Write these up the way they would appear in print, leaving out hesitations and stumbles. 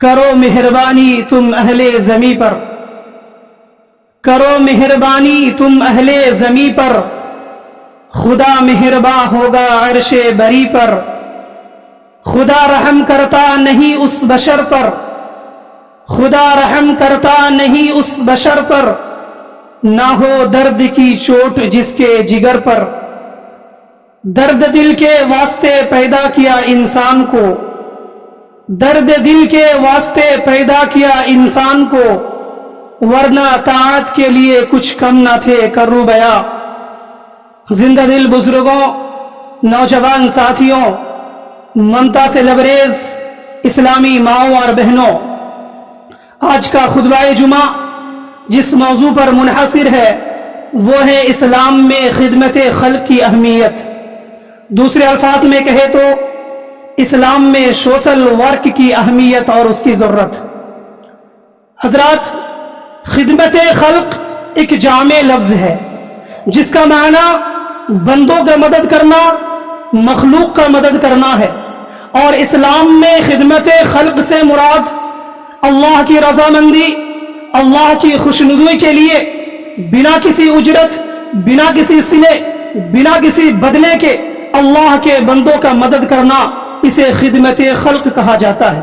کرو مہربانی تم اہل زمیں پر، کرو مہربانی تم اہل زمیں پر، خدا مہرباں ہوگا عرش بری پر۔ خدا رحم کرتا نہیں اس بشر پر، خدا رحم کرتا نہیں اس بشر پر، نہ ہو درد کی چوٹ جس کے جگر پر۔ درد دل کے واسطے پیدا کیا انسان کو، درد دل کے واسطے پیدا کیا انسان کو، ورنہ طاعت کے لیے کچھ کم نہ تھے کرو بیا۔ زندہ دل بزرگوں، نوجوان ساتھیوں، ممتا سے لبریز اسلامی ماؤں اور بہنوں، آج کا خطبہ جمعہ جس موضوع پر منحصر ہے وہ ہے اسلام میں خدمت خلق کی اہمیت۔ دوسرے الفاظ میں کہے تو اسلام میں سوشل ورک کی اہمیت اور اس کی ضرورت۔ حضرات، خدمت خلق ایک جامع لفظ ہے جس کا معنی بندوں کا مدد کرنا، مخلوق کا مدد کرنا ہے، اور اسلام میں خدمت خلق سے مراد اللہ کی رضامندی، اللہ کی خوشنودی کے لیے بنا کسی اجرت، بنا کسی صلے، بنا کسی بدلے کے اللہ کے بندوں کا مدد کرنا، اسے خدمت خلق کہا جاتا ہے۔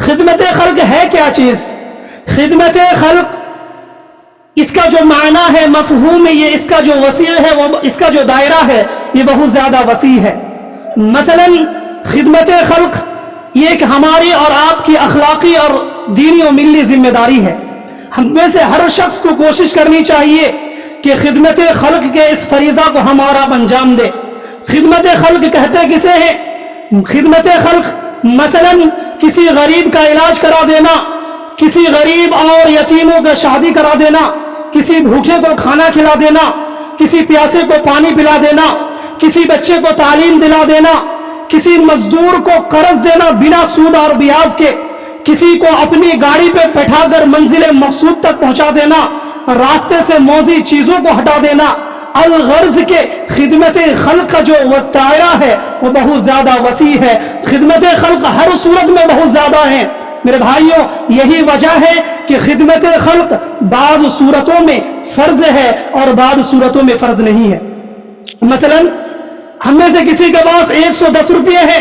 خدمت خلق ہے کیا چیز؟ خدمت خلق، اس کا جو معنی ہے، مفہوم ہے، یہ اس کا جو وسیع ہے، وہ اس کا جو دائرہ ہے یہ بہت زیادہ وسیع ہے۔ مثلا خدمت خلق یہ ایک ہماری اور آپ کی اخلاقی اور دینی و ملی ذمہ داری ہے۔ ہم میں سے ہر شخص کو کوشش کرنی چاہیے کہ خدمت خلق کے اس فریضہ کو ہم اور آپ انجام دیں۔ خدمت خلق کہتے کسے ہیں؟ خدمت خلق مثلا کسی غریب کا علاج کرا دینا، کسی غریب اور یتیموں کا شادی کرا دینا، کسی بھوکے کو کھانا کھلا دینا، کسی پیاسے کو پانی پلا دینا، کسی بچے کو تعلیم دلا دینا، کسی مزدور کو قرض دینا بنا سود اور بیاج کے، کسی کو اپنی گاڑی پہ بٹھا کر منزل مقصود تک پہنچا دینا، راستے سے موزی چیزوں کو ہٹا دینا۔ الغرض کے خدمت خلق کا جو دائرہ ہے وہ بہت زیادہ وسیع ہے۔ خدمت خلق ہر صورت میں بہت زیادہ ہے۔ میرے بھائیوں، یہی وجہ ہے کہ خدمت خلق بعض صورتوں میں فرض ہے اور بعض صورتوں میں فرض نہیں ہے۔ مثلا ہم میں سے کسی کے پاس 110 روپے ہے،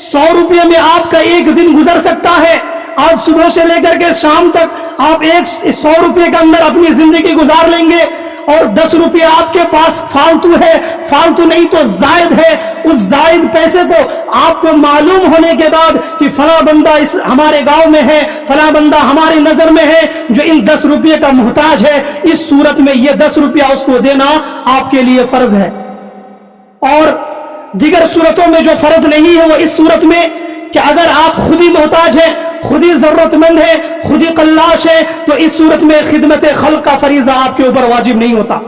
100 روپے میں آپ کا ایک دن گزر سکتا ہے۔ آج صبح سے لے کر کے شام تک آپ 100 روپے کے اندر اپنی زندگی گزار لیں گے، اور 10 روپے آپ کے پاس فالتو ہے، فالتو نہیں تو زائد ہے۔ اس زائد پیسے کو آپ کو معلوم ہونے کے بعد کہ فلاں بندہ اس ہمارے گاؤں میں ہے، فلاں بندہ ہماری نظر میں ہے جو ان 10 روپے کا محتاج ہے، اس صورت میں یہ 10 روپیہ اس کو دینا آپ کے لیے فرض ہے۔ اور دیگر صورتوں میں جو فرض نہیں ہے وہ اس صورت میں کہ اگر آپ خود ہی محتاج ہیں، خود ہی ضرورت مند ہے، خود ہی قلاش ہے، تو اس صورت میں خدمت خلق کا فریضہ آپ کے اوپر واجب نہیں ہوتا۔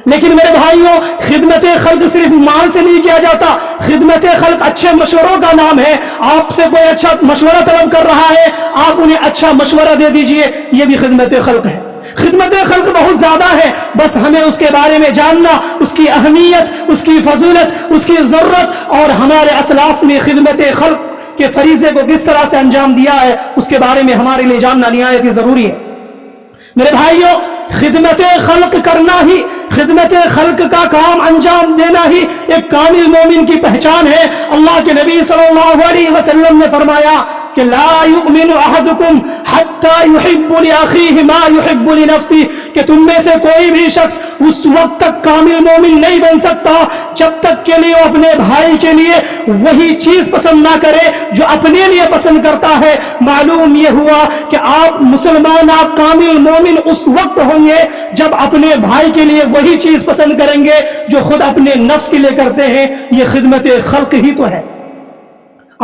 لیکن میرے بھائیوں، خدمت خلق صرف مال سے نہیں کیا جاتا۔ خدمت خلق اچھے مشوروں کا نام ہے۔ آپ سے کوئی اچھا مشورہ طلب کر رہا ہے، آپ انہیں اچھا مشورہ دے دیجئے، یہ بھی خدمت خلق ہے۔ خدمت خلق بہت زیادہ ہے، بس ہمیں اس کے بارے میں جاننا، اس کی اہمیت، اس کی فضیلت، اس کی ضرورت، اور ہمارے اسلاف نے خدمت خلق کے فریضے کو کس طرح سے انجام دیا ہے اس کے بارے میں ہمارے لیے جاننا نہایت ہی ضروری ہے۔ میرے بھائیوں، خدمت خلق کرنا ہی، خدمت خلق کا کام انجام دینا ہی ایک کامل مومن کی پہچان ہے۔ اللہ کے نبی صلی اللہ علیہ وسلم نے فرمایا کہ لا یؤمن احدکم حتی یحب لاخیہ ما یحب لنفسہ، کہ تم میں سے کوئی بھی شخص اس وقت تک کامل مومن نہیں بن سکتا جب تک کہ وہ اپنے بھائی کے لیے وہی چیز پسند نہ کرے جو اپنے لیے پسند کرتا ہے۔ معلوم یہ ہوا کہ آپ مسلمان، آپ کامل مومن اس وقت ہوں گے جب اپنے بھائی کے لیے وہی چیز پسند کریں گے جو خود اپنے نفس کے لیے کرتے ہیں۔ یہ خدمت خلق ہی تو ہے۔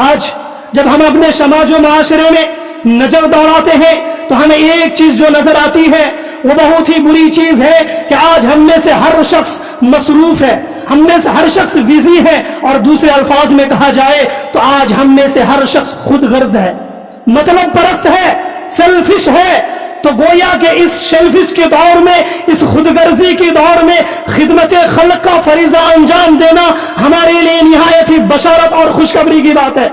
آج جب ہم اپنے سماج و معاشرے میں نظر دوڑاتے ہیں تو ہمیں ایک چیز جو نظر آتی ہے وہ بہت ہی بری چیز ہے کہ آج ہم میں سے ہر شخص مصروف ہے، ہم میں سے ہر شخص بزی ہے، اور دوسرے الفاظ میں کہا جائے تو آج ہم میں سے ہر شخص خود غرض ہے، مطلب پرست ہے، سیلفش ہے۔ تو گویا کہ اس سیلفش کے دور میں، اس خود غرضی کے دور میں خدمت خلق کا فریضہ انجام دینا ہمارے لیے نہایت ہی بشارت اور خوشخبری کی بات ہے۔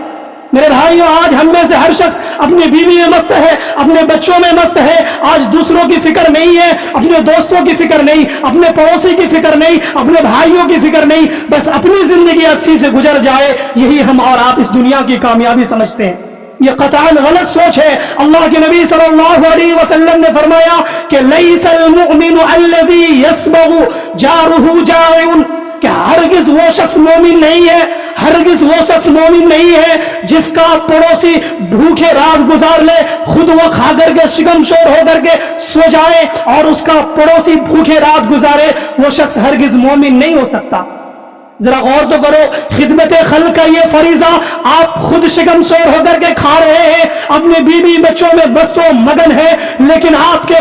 میرے بھائیوں آج ہم میں سے ہر شخص اپنی بیوی میں مست ہے, اپنے بچوں میں مست ہے, آج دوسروں کی فکر نہیں ہے, اپنے دوستوں کی فکر نہیں, اپنے پڑوسی کی فکر نہیں, اپنے بھائیوں کی فکر نہیں, بس اپنی زندگی اچھی سے گزر جائے, یہی ہم اور آپ اس دنیا کی کامیابی سمجھتے ہیں. یہ قطعاً غلط سوچ ہے. اللہ کے نبی صلی اللہ علیہ وسلم نے فرمایا کہ لیس المؤمن الذی یسبغ جارہ جائع, کہ ہرگز وہ شخص مومن نہیں ہے, ہرگز وہ شخص مومن نہیں ہے جس کا پڑوسی بھوکے رات گزار لے, خود وہ کھا کر کے شکم شور ہو کر کے سو جائے اور اس کا پڑوسی بھوکے رات گزارے, وہ شخص ہرگز مومن نہیں ہو سکتا. ذرا غور تو کرو, خدمت خلق کا یہ فریضہ آپ خود شکم سور ہو کر کے کھا رہے ہیں, اپنے بیوی بچوں میں مست و مگن ہے, لیکن آپ کے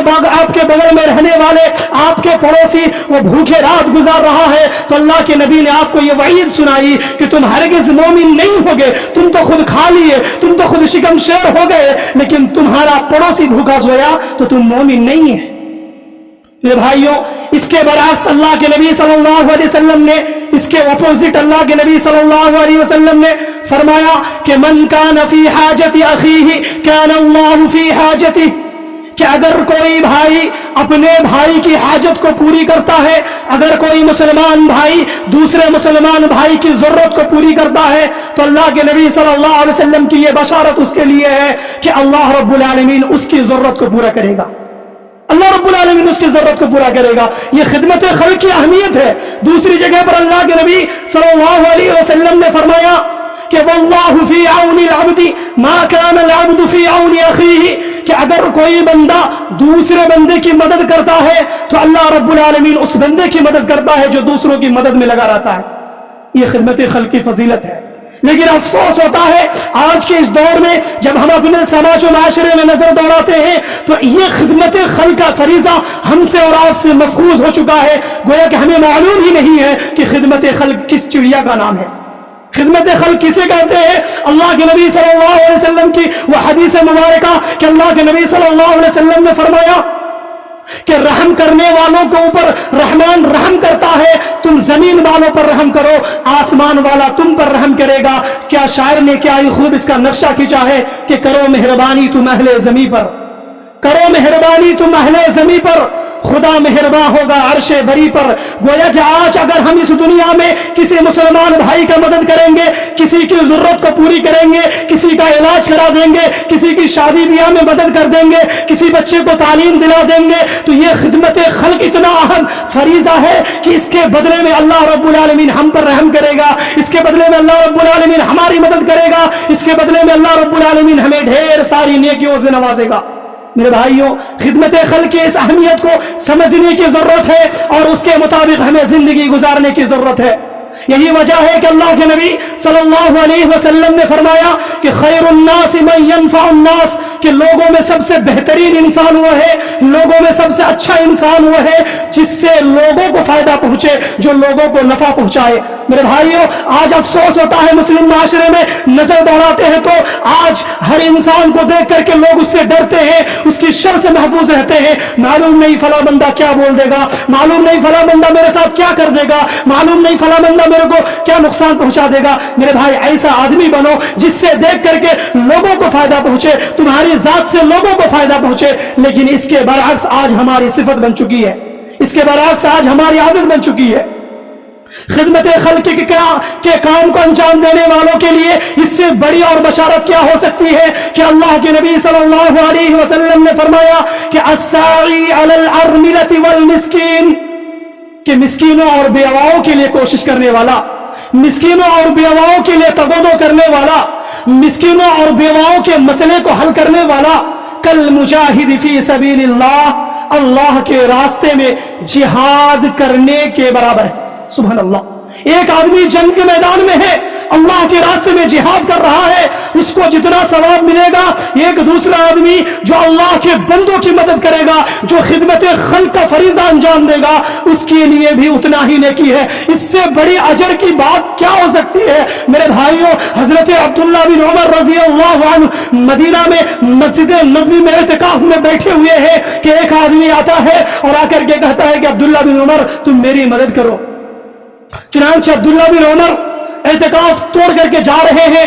بغل میں رہنے والے آپ کے پڑوسی وہ بھوکے رات گزار رہا ہے, تو اللہ کے نبی نے آپ کو یہ وعید سنائی کہ تم ہرگز مومن نہیں ہوگے. تم تو خود کھا لیے, تم تو خود شکم شیر ہو گئے, لیکن تمہارا پڑوسی بھوکا سویا تو تم مومن نہیں ہے. میرے بھائیوں اس کے برعکس اللہ کے نبی صلی اللہ علیہ وسلم نے, اس کے اپوزٹ اللہ کے نبی صلی اللہ علیہ وسلم نے فرمایا کہ من کان فی حاجت اخیہ کان اللہ فی حاجتہ, کہ اگر کوئی بھائی اپنے بھائی کی حاجت کو پوری کرتا ہے, اگر کوئی مسلمان بھائی دوسرے مسلمان بھائی کی ضرورت کو پوری کرتا ہے, تو اللہ کے نبی صلی اللہ علیہ وسلم کی یہ بشارت اس کے لیے ہے کہ اللہ رب العالمین اس کی ضرورت کو پورا کرے گا. اللہ رب العالمین اس کی ضرورت کو پورا کرے گا. یہ خدمت خلق کی اہمیت ہے. دوسری جگہ پر اللہ کے نبی صلی اللہ علیہ وسلم نے فرمایا کہ واللہ فی عون العبد ما کان العبد فی عون اخیہ, کہ اگر کوئی بندہ دوسرے بندے کی مدد کرتا ہے تو اللہ رب العالمین اس بندے کی مدد کرتا ہے جو دوسروں کی مدد میں لگا رہتا ہے. یہ خدمت خلق کی فضیلت ہے. لیکن افسوس ہوتا ہے آج کے اس دور میں جب ہم اپنے سماج و معاشرے میں نظر دوڑاتے ہیں تو یہ خدمت خلق کا فریضہ ہم سے اور آپ سے مفقود ہو چکا ہے. گویا کہ ہمیں معلوم ہی نہیں ہے کہ خدمت خلق کس چڑیا کا نام ہے, خدمت خلق کسے کہتے ہیں. اللہ کے نبی صلی اللہ علیہ وسلم کی وہ حدیث مبارکہ کہ اللہ کے نبی صلی اللہ علیہ وسلم نے فرمایا کہ رحم کرنے والوں کے اوپر رحمان رحم کرتا ہے, تم زمین والوں پر رحم کرو, آسمان والا تم پر رحم کرے گا. کیا شاعر نے کیا ہی خوب اس کا نقشہ کھینچا ہے کہ کرو مہربانی تم اہل زمین پر, کرو مہربانی تم اہل زمین پر, خدا مہرباں ہوگا عرش بری پر. گویا کہ آج اگر ہم اس دنیا میں کسی مسلمان بھائی کا مدد کریں گے, کسی کی ضرورت کو پوری کریں گے, کسی کا علاج کرا دیں گے, کسی کی شادی بیاہ میں مدد کر دیں گے, کسی بچے کو تعلیم دلا دیں گے, تو یہ خدمت خلق اتنا اہم فریضہ ہے کہ اس کے بدلے میں اللہ رب العالمین ہم پر رحم کرے گا, اس کے بدلے میں اللہ رب العالمین ہماری مدد کرے گا, اس کے بدلے میں اللہ رب العالمین ہمیں ڈھیر ساری نیکیوں سے نوازے گا. میرے بھائیوں خدمت خلق کی اس اہمیت کو سمجھنے کی ضرورت ہے اور اس کے مطابق ہمیں زندگی گزارنے کی ضرورت ہے. یہی وجہ ہے کہ اللہ کے نبی صلی اللہ علیہ وسلم نے فرمایا کہ خیر الناس من ينفع الناس, کہ لوگوں میں سب سے بہترین انسان وہ ہے, لوگوں میں سب سے اچھا انسان وہ ہے جس سے لوگوں کو فائدہ پہنچے, جو لوگوں کو نفع پہنچائے. میرے بھائیوں آج افسوس ہوتا ہے مسلم معاشرے میں نظر دوڑاتے ہیں تو آج ہر انسان کو دیکھ کر کے لوگ اس سے ڈرتے ہیں, اس کی شر سے محفوظ رہتے ہیں. معلوم نہیں فلاں بندہ کیا بول دے گا, معلوم نہیں فلاں بندہ میرے ساتھ کیا کر دے گا, معلوم نہیں فلاں بندہ میرے کو کیا نقصان پہنچا دے گا. میرے بھائی ایسا آدمی بنو جس سے دیکھ کر کے لوگوں کو فائدہ پہنچے, تمہاری ذات سے لوگوں کو فائدہ پہنچے. لیکن اس کے برعکس آج ہماری صفت بن چکی ہے, اس کے برعکس آج ہماری عادت بن چکی ہے. خدمت خلق کے کام کو انجام دینے والوں کے لیے اس سے بڑی اور بشارت کیا ہو سکتی ہے کہ اللہ کے نبی صلی اللہ علیہ وسلم نے فرمایا کہ الساعی علی الارملۃ والمسکین, کہ مسکینوں اور بیواؤں کے لیے کوشش کرنے والا, مسکینوں اور بیواؤں کے لیے تبادل کرنے والا, مسکینوں اور بیواؤں کے مسئلے کو حل کرنے والا, کل مجاہد فی سبیل اللہ, اللہ کے راستے میں جہاد کرنے کے برابر ہے. سبحان اللہ. ایک آدمی جنگ کے میدان میں ہے, اللہ کے راستے میں جہاد کر رہا ہے, اس کو جتنا ثواب ملے گا ایک دوسرا آدمی جو اللہ کے بندوں کی مدد کرے گا, جو خدمت خلق کا فریضہ انجام دے گا, اس کے لیے بھی اتنا ہی نیکی ہے. اس سے بڑی اجر کی بات کیا ہو سکتی ہے. میرے بھائیوں حضرت عبداللہ بن عمر رضی اللہ عنہ مدینہ میں مسجد نبوی میں اعتکاف میں بیٹھے ہوئے ہیں کہ ایک آدمی آتا ہے اور آ کر کے کہتا ہے کہ عبداللہ بن عمر تم میری مدد کرو. چنانچہ عبداللہ بن عمر اعتکاف توڑ کر کے جا رہے ہیں,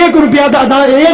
1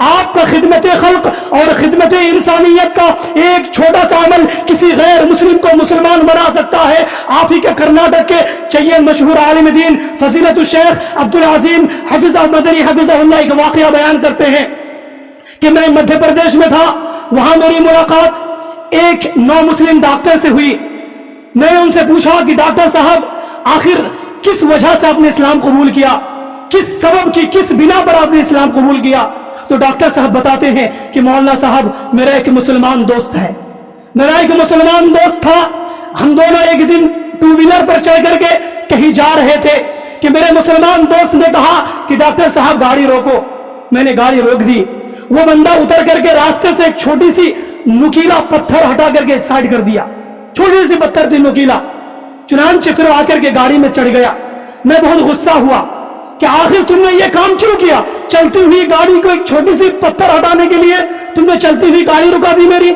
آپ کا خدمت خلق اور خدمت انسانیت کا ایک چھوٹا سا عمل کسی غیر مسلم کو مسلمان بنا سکتا ہے. آپ ہی کے کرناٹک کے چیئر مشہور عالم دین فضیلت الشیخ عبدالعظیم حفظہ مدنی حفظہ اللہ ایک واقعہ بیان کرتے ہیں کہ میں مدھیہ پردیش میں تھا. وہاں میری ملاقات ایک نو مسلم ڈاکٹر سے ہوئی. میں نے ان سے پوچھا کہ ڈاکٹر صاحب آخر کس وجہ سے آپ نے اسلام قبول کیا, کس سبب کی, کس بنا پر آپ نے اسلام قبول کیا؟ تو ڈاکٹر صاحب بتاتے ہیں کہ مولانا صاحب میرا ایک مسلمان دوست ہے, میرا ایک مسلمان دوست تھا. ہم دونوں ایک دن ٹو ویلر پر چڑھ کر کے کہیں جا رہے تھے کہ میرے مسلمان دوست نے کہا کہ ڈاکٹر صاحب گاڑی روکو. میں نے گاڑی روک دی. وہ بندہ اتر کر کے راستے سے ایک چھوٹی سی نکیلا پتھر ہٹا کر کے سائڈ کر دیا. چھوٹی سی پتھر تھی نکیلا. چنانچہ پھر آ کر کے گاڑی میں چڑھ گیا. میں بہت غصہ ہوا کہ آخر تم نے یہ کام کیوں کیا؟ چلتی ہوئی گاڑی کو ایک چھوٹی سی پتھر ہٹانے کے لیے تم نے چلتی ہوئی گاڑی رکا دی میری,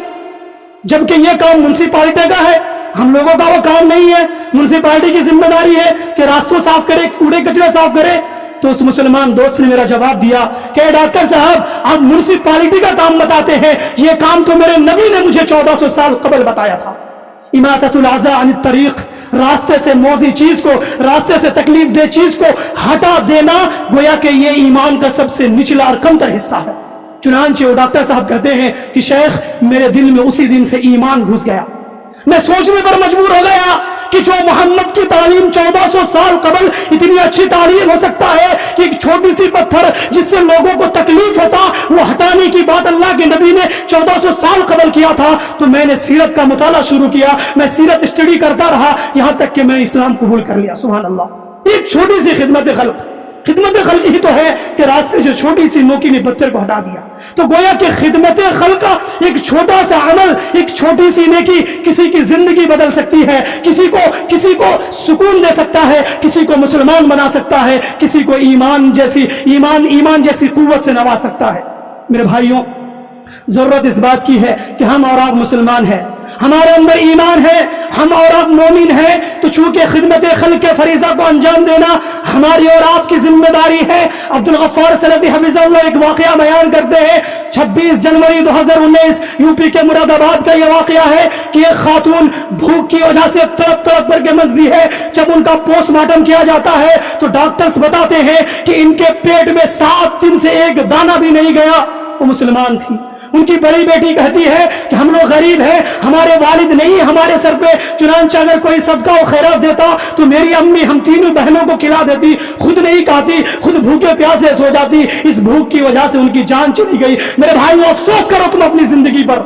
جبکہ یہ کام میونسپلٹی کا ہے, ہم لوگوں کا وہ کام نہیں ہے. میونسپلٹی کی ذمہ داری ہے کہ راستوں صاف کرے, کوڑے کچرے صاف کرے. تو اس مسلمان دوست نے میرا جواب دیا کہ ڈاکٹر صاحب آپ میونسپلٹی کا کام بتاتے ہیں, یہ کام تو میرے نبی نے مجھے 1400 سال قبل بتایا تھا. اماطۃ الاذى عن الطریق, راستے سے موذی چیز کو, راستے سے تکلیف دہ چیز کو ہٹا دینا, گویا کہ یہ ایمان کا سب سے نچلا اور کمتر حصہ ہے. چنانچہ وہ ڈاکٹر صاحب کہتے ہیں کہ شیخ میرے دل میں اسی دن سے ایمان گھس گیا. میں سوچنے پر مجبور ہو گیا کہ جو محمد کی تعلیم 1400 سال قبل اتنی اچھی تعلیم ہو سکتا ہے کہ ایک چھوٹی سی پتھر جس سے لوگوں کو تکلیف ہوتا وہ ہٹانے کی بات اللہ کے نبی نے 1400 سال قبل کیا تھا. تو میں نے سیرت کا مطالعہ شروع کیا, میں سیرت اسٹڈی کرتا رہا یہاں تک کہ میں اسلام قبول کر لیا. سبحان اللہ. ایک چھوٹی سی خدمت خلق ہی تو ہے کہ راستے جو چھوٹی سی نوکیلی پتھر کو ہٹا دیا. تو گویا کہ خدمت خلق کا ایک چھوٹا سا عمل, ایک چھوٹی سی نیکی کسی کی زندگی بدل سکتی ہے, کسی کو سکون دے سکتا ہے, کسی کو مسلمان بنا سکتا ہے, کسی کو ایمان جیسی قوت سے نواز سکتا ہے. میرے بھائیوں, ضرورت اس بات کی ہے کہ ہم اور آپ مسلمان ہیں, ہمارے اندر ایمان ہے, ہم اور آپ مومن ہیں. تو چونکہ خدمت خلق کے فریضہ کو انجام دینا ہماری اور آپ کی ذمہ داری ہے. عبدالغفار سلفی حفظہ اللہ ایک واقعہ بیان کرتے ہیں. 26 جنوری 2019 یو پی کے مراد آباد کا یہ واقعہ ہے کہ ایک خاتون بھوک کی وجہ سے تڑپ کر کے مر گئی ہے. جب ان کا پوسٹ مارٹم کیا جاتا ہے تو ڈاکٹرز بتاتے ہیں کہ ان کے پیٹ میں 7 دن سے ایک دانہ بھی نہیں گیا. وہ مسلمان تھی. ان کی بڑی بیٹی کہتی ہے کہ ہم لوگ غریب ہیں, ہمارے والد نہیں ہمارے سر پہ, چنانچہ اگر کوئی صدقہ و خیرات دیتا تو میری امی ہم تینوں بہنوں کو کھلا دیتی, خود نہیں کھاتی, خود بھوکے پیاسے سو جاتی. اس بھوک کی وجہ سے ان کی جان چلی گئی. میرے بھائیو افسوس کرو تم اپنی زندگی پر.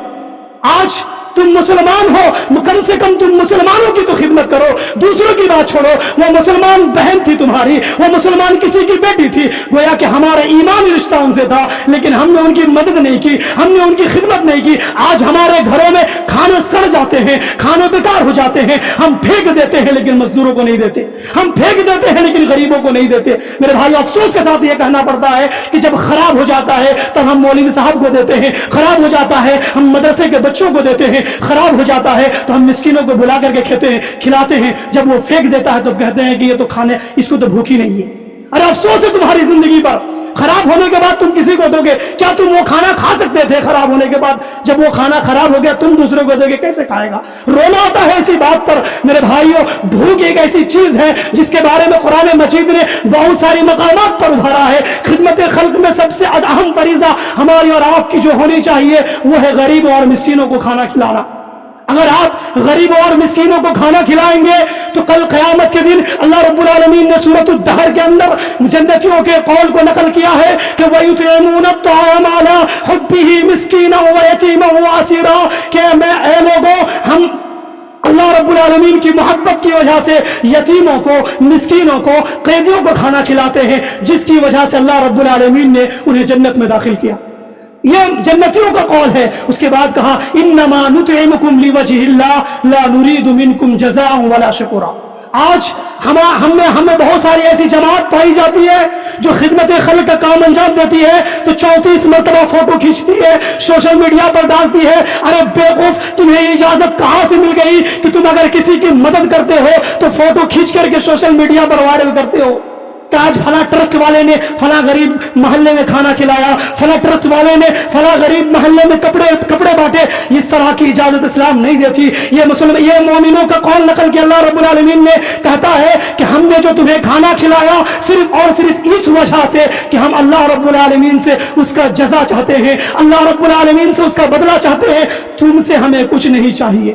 آج تم مسلمان ہو, کم سے کم تم مسلمانوں کی تو خدمت کرو, دوسروں کی بات چھوڑو. وہ مسلمان بہن تھی تمہاری, وہ مسلمان کسی کی بیٹی تھی, گویا کہ ہمارا ایمانی رشتہ ان سے تھا, لیکن ہم نے ان کی مدد نہیں کی, ہم نے ان کی خدمت نہیں کی. آج ہمارے گھروں میں کھانے سڑ جاتے ہیں, کھانے بیکار ہو جاتے ہیں, ہم پھینک دیتے ہیں لیکن مزدوروں کو نہیں دیتے, ہم پھینک دیتے ہیں لیکن غریبوں کو نہیں دیتے. میرے بھائی افسوس کے ساتھ یہ کہنا پڑتا ہے کہ جب خراب ہو جاتا ہے تب ہم مولوی صاحب کو دیتے ہیں, خراب ہو جاتا ہے ہم مدرسے کے بچوں کو دیتے ہیں, خراب ہو جاتا ہے تو ہم مسکینوں کو بلا کر کے کھلاتے ہیں. جب وہ پھینک دیتا ہے تو کہتے ہیں کہ یہ تو کھانے, اس کو تو بھوک ہی نہیں ہے. ارے افسوس ہے تمہاری زندگی پر. خراب ہونے کے بعد تم کسی کو دو گے؟ کیا تم وہ کھانا کھا سکتے تھے خراب ہونے کے بعد؟ جب وہ کھانا خراب ہو گیا تم دوسرے کو دو گے, کیسے کھائے گا؟ رونا آتا ہے اسی بات پر. میرے بھائیوں, بھوک ایک ایسی چیز ہے جس کے بارے میں قرآن مجید نے بہت ساری مقامات پر ابھارا ہے. خدمت خلق میں سب سے اہم فریضہ ہماری اور آپ کی جو ہونی چاہیے وہ ہے غریبوں اور مسکینوں کو کھانا کھلانا. اگر آپ غریبوں اور مسکینوں کو کھانا کھلائیں گے تو کل قیامت کے دن اللہ رب العالمین نے سورۃ الدہر کے اندر جنتیوں کے قول کو نقل کیا ہے کہ وَيُطْعِمُونَ الطَّعَامَ عَلَىٰ حُبِّهِ مِسْكِينًا وَيَتِيمًا وَأَسِيرًا, کہ اے لوگوں, ہم اللہ رب العالمین کی محبت کی وجہ سے یتیموں کو, مسکینوں کو, قیدیوں کو کھانا کھلاتے ہیں, جس کی وجہ سے اللہ رب العالمین نے انہیں جنت میں داخل کیا. یہ جنتیوں کا قول ہے. اس کے بعد کہا انما نطعمکم لوجہ اللہ لا نرید منکم جزاء ولا شکورا. آج ہمیں بہت ساری ایسی جماعت پائی جاتی ہے جو خدمت خلق کا کام انجام دیتی ہے تو 34 مرتبہ فوٹو کھینچتی ہے, سوشل میڈیا پر ڈالتی ہے. ارے بیوقوف, تمہیں اجازت کہاں سے مل گئی کہ تم اگر کسی کی مدد کرتے ہو تو فوٹو کھینچ کر کے سوشل میڈیا پر وائرل کرتے ہو؟ کہ آج فلاں ٹرسٹ والے نے فلاں غریب محلے میں کھانا کھلایا، فلاں ٹرسٹ والے نے فلاں غریب محلے میں کپڑے بانٹے. اس طرح کی اجازت اسلام نہیں دیتی. یہ مومنوں کا قول نقل کیا اللہ رب العالمین نے کہتا ہے کہ ہم نے جو تمہیں کھانا کھلایا صرف اور صرف اس وجہ سے کہ ہم اللہ رب العالمین سے اس کا جزا چاہتے ہیں، اللہ رب العالمین سے اس کا بدلہ چاہتے ہیں، تم سے ہمیں کچھ نہیں چاہیے.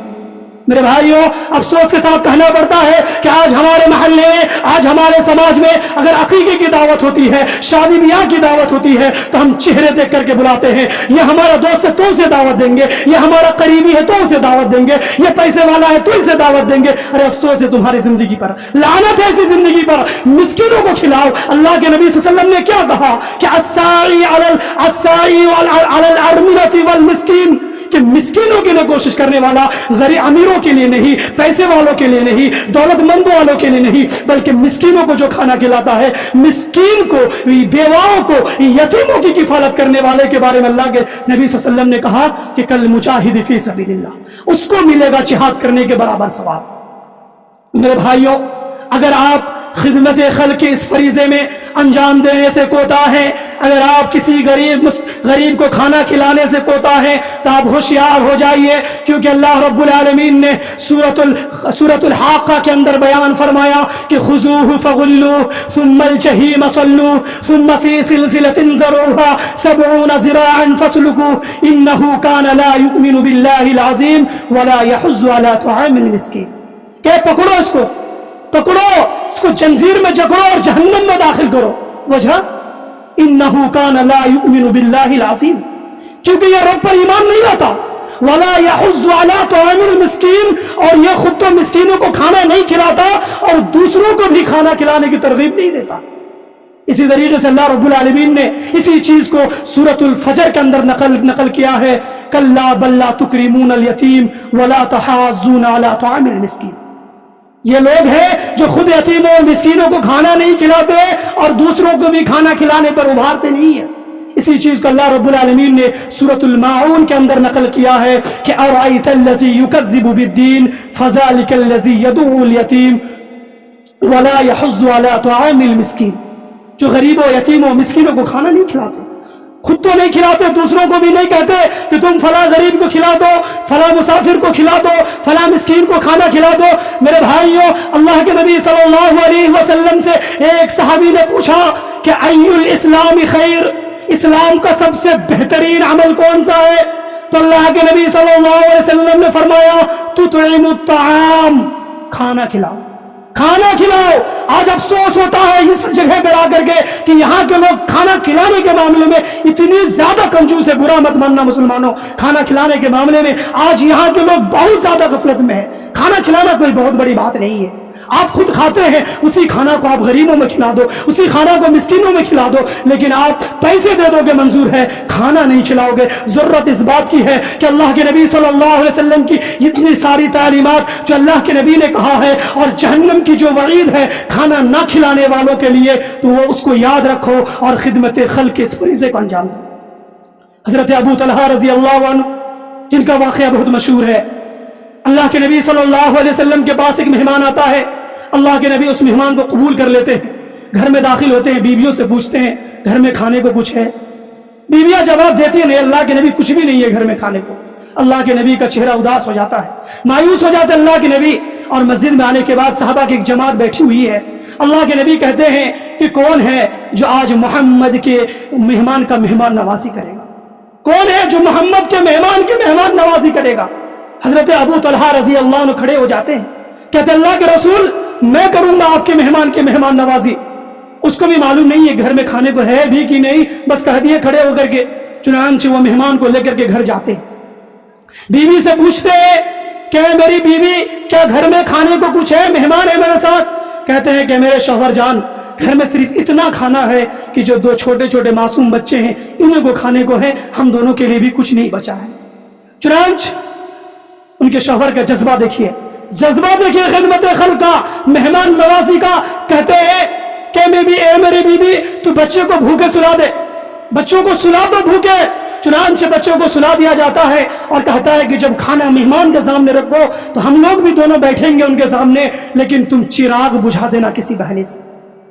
میرے بھائیوں، افسوس کے ساتھ کہنا پڑتا ہے کہ آج ہمارے محلے میں، آج ہمارے سماج میں اگر عقیقے کی دعوت ہوتی ہے، شادی بیاہ کی دعوت ہوتی ہے تو ہم چہرے دیکھ کر کے بلاتے ہیں. یہ ہمارا دوست ہے تو اسے دعوت دیں گے، یہ ہمارا قریبی ہے تو اسے دعوت دیں گے، یہ پیسے والا ہے تو اسے دعوت دیں گے. ارے افسوس ہے تمہاری زندگی پر، لعنت ہے ایسی زندگی پر. مسکینوں کو کھلاؤ. اللہ کے نبی صلی اللہ علیہ وسلم نے کیا کہا کہ الساعی علی الارملۃ والمسکین، کہ مسکینوں کے لیے کوشش کرنے والا غریب امیروں کے لیے نہیں، پیسے والوں کے لیے نہیں، دولت مندوں والوں کے لیے نہیں، بلکہ مسکینوں کو جو کھانا کھلاتا ہے، مسکین کو، بیواؤں کو، یتیموں کی کفالت کرنے والے کے بارے میں اللہ کے نبی صلی اللہ علیہ وسلم نے کہا کہ کل مجاہد فی سبیل اللہ، اس کو ملے گا جہاد کرنے کے برابر ثواب. میرے بھائیوں، اگر آپ خدمت خلق کے اس فریضے میں انجام دینے سے کوتاہ ہیں، اگر آپ کسی غریب کو کھانا کھلانے سے کوتاہ ہیں تو آپ ہوشیار ہو جائیے، کیونکہ اللہ رب العالمین نے سورۃ الحاقہ کے اندر بیان فرمایا کہ خذوہ فغلوہ ثم الجحیم صلوہ ثم فی سلسلۃ ذرعها 70 ذراعا فاسلکوہ انہ کان لا یؤمن باللہ العظیم ولا یحض علی طعام المسکین. کہ پکڑو اس کو، پکڑو اس کو، جنزیر میں جکڑو اور جہنم میں داخل کرو. وجہ انہو کان لا یؤمن باللہ العظیم، کیونکہ یہ رب پر ایمان نہیں لاتا. ولا یحض علی طعام المسکین، اور یہ خود تو مسکینوں کو کھانا نہیں کھلاتا اور دوسروں کو بھی کھانا کھلانے کی ترغیب نہیں دیتا. اسی طریقے سے اللہ رب العالمین نے اسی چیز کو سورۃ الفجر کے اندر نقل کیا ہے، کلا بل لا تکرمون الیتیم ولا تحاضون علی طعام المسکین. یہ لوگ ہیں جو خود یتیموں اور مسکینوں کو کھانا نہیں کھلاتے اور دوسروں کو بھی کھانا کھلانے پر ابھارتے نہیں ہیں. اسی چیز کو اللہ رب العالمین نے سورۃ الماعون کے اندر نقل کیا ہے کہ ارأیت الذی یکذب بالدین فذلک الذی یدعو الیتیم ولا یحض علی طعام المسکین. جو غریبوں، یتیموں، مسکینوں کو کھانا نہیں کھلاتے، خود تو نہیں کھلاتے، دوسروں کو بھی نہیں کہتے کہ تم فلاں غریب کو کھلا دو، فلاں مسافر کو کھلا دو، فلاں مسکین کو کھانا کھلا دو. میرے بھائیوں، اللہ کے نبی صلی اللہ علیہ وسلم سے ایک صحابی نے پوچھا کہ ای الاسلام خیر، اسلام کا سب سے بہترین عمل کون سا ہے؟ تو اللہ کے نبی صلی اللہ علیہ وسلم نے فرمایا تطعم الطعام، کھانا کھلاؤ، کھانا کھلاؤ. آج افسوس ہوتا ہے اس جگہ پر آ کر کے کہ یہاں کے لوگ کھانا کھلانے کے معاملے میں اتنی زیادہ کنجوس ہے. برا مت ماننا مسلمانوں، کھانا کھلانے کے معاملے میں آج یہاں کے لوگ بہت زیادہ غفلت میں ہیں. کھانا کھلانا کوئی بہت بڑی بات نہیں ہے. آپ خود کھاتے ہیں، اسی کھانا کو آپ غریبوں میں کھلا دو، اسی کھانا کو مسکینوں میں کھلا دو، لیکن آپ پیسے دے دو گے منظور ہے، کھانا نہیں کھلاؤ گے. ضرورت اس بات کی ہے کہ اللہ کے نبی صلی اللہ علیہ وسلم کی اتنی ساری تعلیمات جو اللہ کے نبی نے کہا ہے اور جہنم کی جو وعید ہے کھانا نہ کھلانے والوں کے لیے، تو وہ اس کو یاد رکھو اور خدمت خلق کے اس فریضے کو انجام دو. حضرت ابو طلحہ رضی اللہ عنہ، جن کا واقعہ بہت مشہور ہے، اللہ کے نبی صلی اللہ علیہ وسلم کے پاس ایک مہمان آتا ہے. اللہ کے نبی اس مہمان کو قبول کر لیتے ہیں، گھر میں داخل ہوتے ہیں، بیویوں سے پوچھتے ہیں گھر میں کھانے کو کچھ ہے؟ بیویاں جواب دیتی ہیں نہیں اللہ کے نبی کچھ بھی نہیں ہے گھر میں کھانے کو. اللہ کے نبی کا چہرہ اداس ہو جاتا ہے، مایوس ہو جاتے اللہ کے نبی. اور مسجد میں آنے کے بعد صحابہ کی ایک جماعت بیٹھی ہوئی ہے. اللہ کے نبی کہتے ہیں کہ کون ہے جو آج محمد کے مہمان کا مہمان نوازی کرے گا؟ کون ہے جو محمد کے مہمان نوازی کرے گا؟ حضرت ابو طلحہ رضی اللہ عنہ کھڑے ہو جاتے ہیں، کہتے اللہ کے رسول میں کروں گا آپ کے مہمان نوازی. اس کو بھی معلوم نہیں ہے گھر میں کھانے کو ہے بھی کہ نہیں، بس کہہ دیے کھڑے ہو کر کے. چنانچہ وہ مہمان کو لے کر کے گھر جاتے ہیں، بیوی سے پوچھتے ہیں کہ میری بیوی کیا گھر میں کھانے کو کچھ ہے، مہمان ہے میرے ساتھ؟ کہتے ہیں کہ میرے شوہر جان گھر میں صرف اتنا کھانا ہے کہ جو 2 چھوٹے چھوٹے معصوم بچے ہیں انہیں کو کھانے کو ہے، ہم دونوں کے لیے بھی کچھ نہیں بچا ہے. چنانچہ ان کے شوہر کا جذبہ دیکھیے خدمت خلق کا، مہمان نوازی کا. کہتے ہیں کہ میری بیوی تو بچے کو بھوکے سلا دے، بچوں کو سلا دو بھوکے. چنانچہ بچوں کو سلا دیا جاتا ہے اور کہتا ہے کہ جب کھانا مہمان کے سامنے رکھو تو ہم لوگ بھی دونوں بیٹھیں گے ان کے سامنے، لیکن تم چراغ بجھا دینا کسی بہانے سے،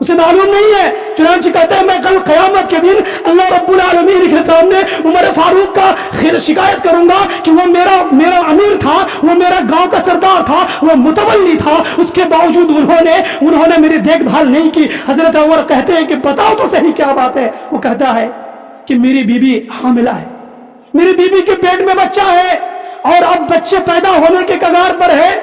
اسے معلوم نہیں ہے. چنانچہ کہتے ہیں میں کل قیامت کے دن اللہ رب العالمین کے سامنے عمر فاروق کا شکایت کروں گا کہ وہ میرا امیر تھا, وہ میرا گاؤں کا سردار تھا, وہ متولی تھا, اس کے باوجود انہوں نے میری دیکھ بھال نہیں کی. حضرت عمر کہتے ہیں کہ بتاؤ تو صحیح کیا بات ہے. وہ کہتا ہے کہ میری بیوی حاملہ ہے, میری بیوی کے پیٹ میں بچہ ہے, اور اب بچے پیدا ہونے کے کگار پر ہے,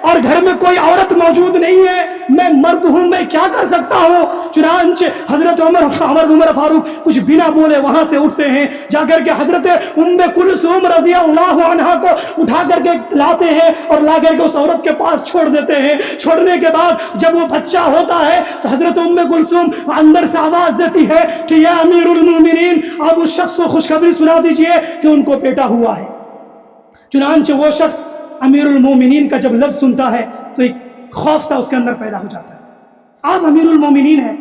اور گھر میں کوئی عورت موجود نہیں ہے, میں مرد ہوں, میں کیا کر سکتا ہوں. چنانچہ حضرت عمر فاروق کچھ بنا بولے وہاں سے اٹھتے ہیں, جا کر کے حضرت ام کلثوم رضی اللہ عنہا کو اٹھا کر کے لاتے ہیں اور لا کر کے اس عورت کے پاس چھوڑ دیتے ہیں. چھوڑنے کے بعد جب وہ بچہ ہوتا ہے تو حضرت ام کلثوم اندر سے آواز دیتی ہے کہ یا امیر المومنین, آپ اس شخص کو خوشخبری سنا دیجئے کہ ان کو بیٹا ہوا ہے. چنانچہ وہ شخص امیر المومنین کا جب لفظ سنتا ہے تو ایک خوف سا اس کے اندر پیدا ہو جاتا ہے. آپ امیر المومنین ہیں,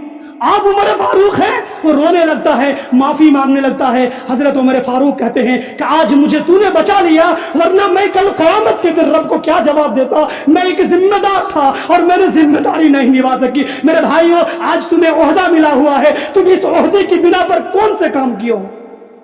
آپ عمر فاروق ہیں. وہ رونے لگتا ہے, معافی مانگنے لگتا ہے. حضرت عمر فاروق کہتے ہیں کہ آج مجھے تو نے بچا لیا, ورنہ میں کل قیامت کے دن رب کو کیا جواب دیتا. میں ایک ذمہ دار تھا اور میں نے ذمہ داری نہیں نبھا سکی. میرے بھائیو, آج تمہیں عہدہ ملا ہوا ہے, تم اس عہدے کی بنا پر کون سے کام کیے ہو.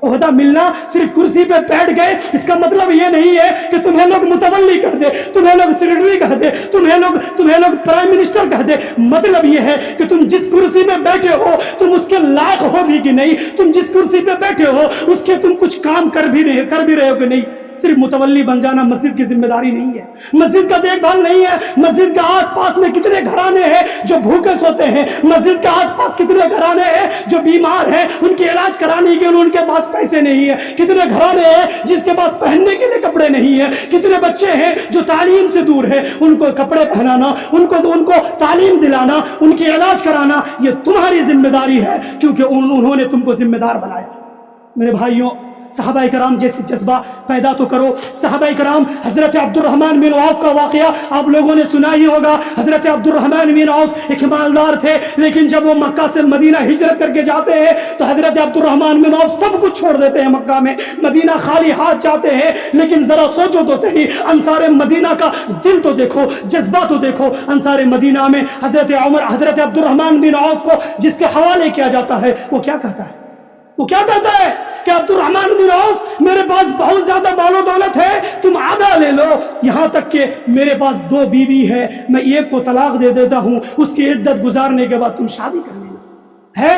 عہدہ ملنا, صرف کرسی پہ بیٹھ گئے, اس کا مطلب یہ نہیں ہے کہ تمہیں لوگ متولی کہہ دے, تمہیں لوگ سیکرٹری کہہ دے, تمہیں لوگ پرائم منسٹر کہہ دے. مطلب یہ ہے کہ تم جس کرسی میں بیٹھے ہو تم اس کے لائق ہو بھی کہ نہیں. تم جس کرسی پہ بیٹھے ہو اس کے تم کچھ کام کر بھی رہے ہو کہ نہیں. صرف متولی بن جانا مسجد کی ذمہ داری نہیں ہے, مسجد کا دیکھ بھال نہیں ہے. مسجد کے آس پاس میں کتنے گھرانے ہیں جو بھوکے سوتے ہیں, مسجد کے آس پاس کتنے گھرانے ہیں جو بیمار ہیں, ان کے علاج کرانے کے لیے ان کے پاس پیسے نہیں ہیں, کتنے گھرانے ہیں جس کے پاس پہننے کے لیے کپڑے نہیں ہیں, کتنے بچے ہیں جو تعلیم سے دور ہیں, ان کو کپڑے پہنانا, ان کو تعلیم دلانا, ان کی علاج کرانا, یہ تمہاری ذمہ داری ہے, کیونکہ انہوں نے تم کو ذمہ دار بنایا. میرے بھائیوں, صحابہ کرام جیسی جذبہ پیدا تو کرو. صحابہ کرام, حضرت عبد الرحمن بن عوف کا واقعہ آپ لوگوں نے سنا ہی ہوگا. حضرت عبد الرحمن بن عوف ایک مالدار تھے, لیکن جب وہ مکہ سے مدینہ ہجرت کر کے جاتے ہیں تو حضرت عبد الرحمن بن عوف سب کچھ چھوڑ دیتے ہیں. مکہ میں مدینہ خالی ہاتھ جاتے ہیں, لیکن ذرا سوچو تو صحیح, انصار مدینہ کا دل تو دیکھو, جذبہ تو دیکھو. انصار مدینہ میں حضرت عبد الرحمن بن عوف کو جس کے حوالے کیا جاتا ہے, وہ کیا کہتا ہے کہ عبد الرحمن بن عوف, میرے پاس بہت زیادہ مال و دولت ہے, تم آدھا لے لو, یہاں تک کہ میرے پاس 2 بیوی ہے, میں ایک کو طلاق دے دیتا ہوں, اس کی عدت گزارنے کے بعد تم شادی کر لینا. ہے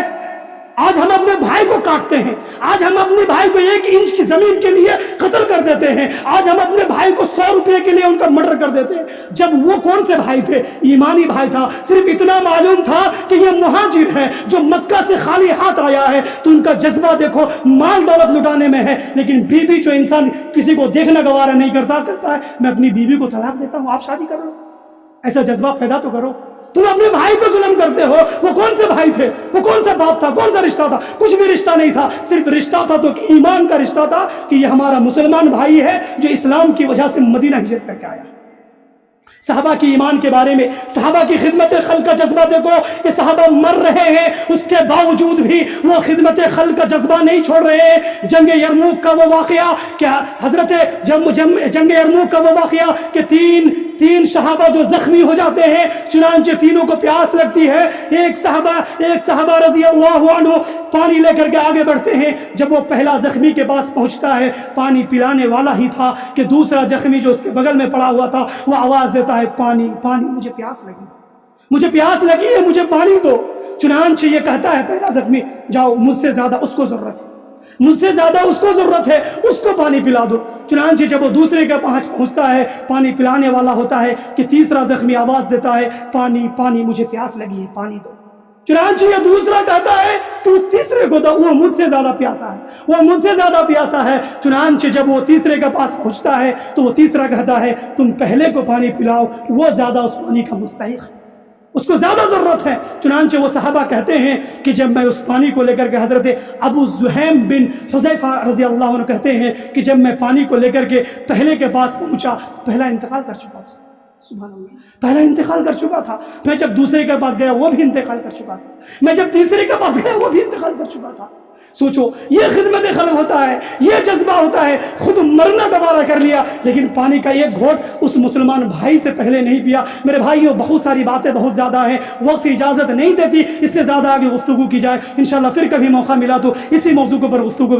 آج ہم اپنے بھائی کو کاٹتے ہیں, آج ہم اپنے بھائی کو 1 انچ کی زمین کے لیے قتل کر دیتے ہیں, آج ہم اپنے بھائی کو 100 روپے کے لیے ان کا مرڈر کر دیتے ہیں. جب وہ کون سے بھائی تھے؟ ایمانی بھائی تھا. صرف اتنا معلوم تھا کہ یہ مہاجر ہے جو مکہ سے خالی ہاتھ آیا ہے, تو ان کا جذبہ دیکھو, مال دولت لٹانے میں ہے, لیکن بیوی جو انسان کسی کو دیکھنا گوارا نہیں کرتا ہے, میں اپنی بیوی کو طلاق دیتا ہوں, آپ شادی کر لو. ایسا جذبہ پیدا تو کرو. تم اپنے بھائی کو ظلم کرتے ہو. وہ کون سے بھائی تھے, وہ کون سا باپ تھا, کون سا رشتہ تھا؟ کچھ بھی رشتہ نہیں تھا. صرف رشتہ تھا تو ایمان کا رشتہ تھا کہ یہ ہمارا مسلمان بھائی ہے جو اسلام کی وجہ سے مدینہ ہجرت کر کے آیا. صحابہ کی ایمان کے بارے میں, صحابہ کی خدمت خلق کا جذبہ دیکھو کہ صحابہ مر رہے ہیں, اس کے باوجود بھی وہ خدمت خلق کا جذبہ نہیں چھوڑ رہے ہیں. جنگ یرموک کا وہ واقعہ کہ حضرت جنگ یرموک کا وہ واقعہ کہ تین صحابہ جو زخمی ہو جاتے ہیں, چنانچہ تینوں کو پیاس لگتی ہے. ایک صحابہ رضی اللہ عنہ پانی لے کر کے آگے بڑھتے ہیں. جب وہ پہلا زخمی کے پاس پہنچتا ہے, پانی پلانے والا ہی تھا کہ دوسرا زخمی جو اس کے بغل میں پڑا ہوا تھا وہ آواز دیتا ہے, پانی پانی, مجھے پیاس لگی ہے, مجھے پانی دو. چنانچہ یہ کہتا ہے پہلا زخمی, جاؤ, مجھ سے زیادہ اس کو ضرورت ہے, اس کو پانی پلا دو. چنانچہ جب وہ دوسرے کے پاس پہنچتا ہے, پانی پلانے والا ہوتا ہے کہ تیسرا زخمی آواز دیتا ہے, پانی پانی, مجھے پیاس لگی ہے, پانی دو. چنانچہ یہ دوسرا کہتا ہے تو اس تیسرے کو دو, وہ مجھ سے زیادہ پیاسا ہے. چنانچہ جب وہ تیسرے کے پاس پہنچتا ہے تو وہ تیسرا کہتا ہے, تم پہلے کو پانی پلاؤ, وہ زیادہ اس پانی کا مستحق ہے, اس کو زیادہ ضرورت ہے. چنانچہ وہ صحابہ کہتے ہیں کہ جب میں اس پانی کو لے کر کے, حضرت ابو زحیم بن حذیفہ رضی اللہ عنہ کہتے ہیں کہ جب میں پانی کو لے کر کے پہلے کے پاس پہنچا, پہلا انتقال کر چکا تھا. سبحان اللہ, پہلا انتقال کر چکا تھا. میں جب دوسرے کے پاس گیا وہ بھی انتقال کر چکا تھا. میں جب تیسرے کے پاس گیا وہ بھی انتقال کر چکا تھا. سوچو، یہ خدمت خلق ہوتا ہے، یہ جذبہ ہوتا ہے، خود مرنا دوبارہ کر لیا لیکن پانی کا ایک گھونٹ اس مسلمان بھائی سے پہلے نہیں پیا۔ میرے بھائیوں، بہت ساری باتیں بہت زیادہ ہیں، وقت اجازت نہیں دیتی اس سے زیادہ آگے گفتگو کی جائے۔ انشاءاللہ پھر کبھی موقع ملا تو اسی موضوع کے اوپر گفتگو